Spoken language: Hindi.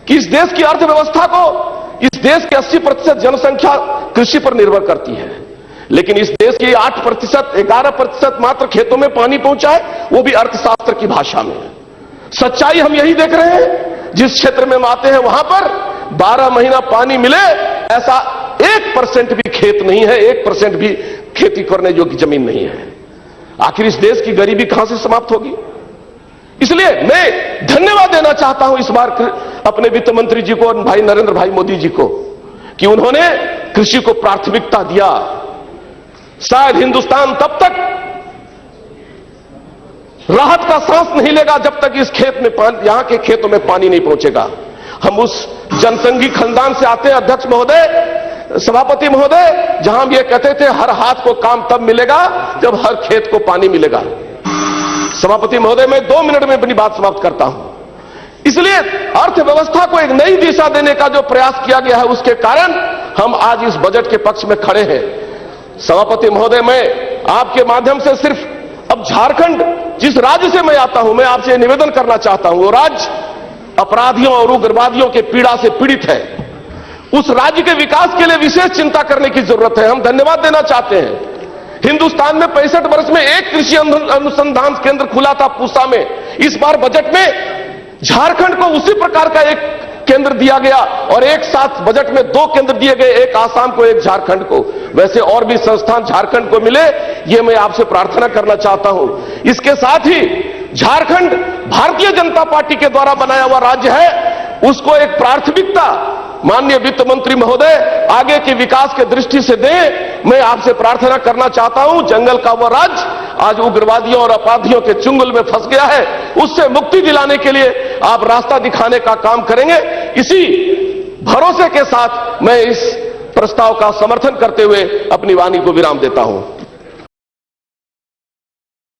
कि इस देश की अर्थव्यवस्था को, इस देश की 80% जनसंख्या कृषि पर निर्भर करती है, लेकिन इस देश की 8%, 11% मात्र खेतों में पानी पहुंचा है, वो भी अर्थशास्त्र की भाषा में। सच्चाई हम यही देख रहे हैं, जिस क्षेत्र में हम आते हैं वहां पर 12 महीना पानी मिले ऐसा 1% भी खेत नहीं है, 1% भी खेती करने योग्य जमीन नहीं है। आखिर इस देश की गरीबी कहां से समाप्त होगी? इसलिए मैं धन्यवाद देना चाहता हूं इस बार अपने वित्त मंत्री जी को और भाई नरेंद्र भाई मोदी जी को कि उन्होंने कृषि को प्राथमिकता दिया। शायद हिंदुस्तान तब तक राहत का सांस नहीं लेगा जब तक इस खेत में यहां के खेतों में पानी नहीं पहुंचेगा। हम उस जनसंघी खानदान से आते हैं, अध्यक्ष महोदय, सभापति महोदय, जहां हम ये कहते थे हर हाथ को काम तब मिलेगा जब हर खेत को पानी मिलेगा। सभापति महोदय, मैं 2 मिनट में अपनी बात समाप्त करता हूं। इसलिए अर्थव्यवस्था को एक नई दिशा देने का जो प्रयास किया गया है, उसके कारण हम आज इस बजट के पक्ष में खड़े हैं। सभापति महोदय, मैं आपके माध्यम से सिर्फ अब झारखंड, जिस राज्य से मैं आता हूं, मैं आपसे निवेदन करना चाहता हूं। वो राज्य अपराधियों और उग्रवादियों के पीड़ा से पीड़ित है। उस राज्य के विकास के लिए विशेष चिंता करने की जरूरत है। हम धन्यवाद देना चाहते हैं। हिंदुस्तान में 65 वर्ष में एक कृषि अनुसंधान केंद्र खुला था पूसा में। इस बार बजट में झारखंड को उसी प्रकार का एक केंद्र दिया गया और एक साथ बजट में 2 केंद्र दिए गए, एक आसाम को, एक झारखंड को। वैसे और भी संस्थान झारखंड को मिले, ये मैं आपसे प्रार्थना करना चाहता हूं। इसके साथ ही झारखंड भारतीय जनता पार्टी के द्वारा बनाया हुआ राज्य है, उसको एक प्राथमिकता माननीय वित्त मंत्री महोदय आगे के विकास के दृष्टि से दें। मैं आपसे प्रार्थना करना चाहता हूं, जंगल का वह राज्य आज उग्रवादियों और अपराधियों के चुंगल में फंस गया है, उससे मुक्ति दिलाने के लिए आप रास्ता दिखाने का काम करेंगे। इसी भरोसे के साथ मैं इस प्रस्ताव का समर्थन करते हुए अपनी वाणी को विराम देता हूं।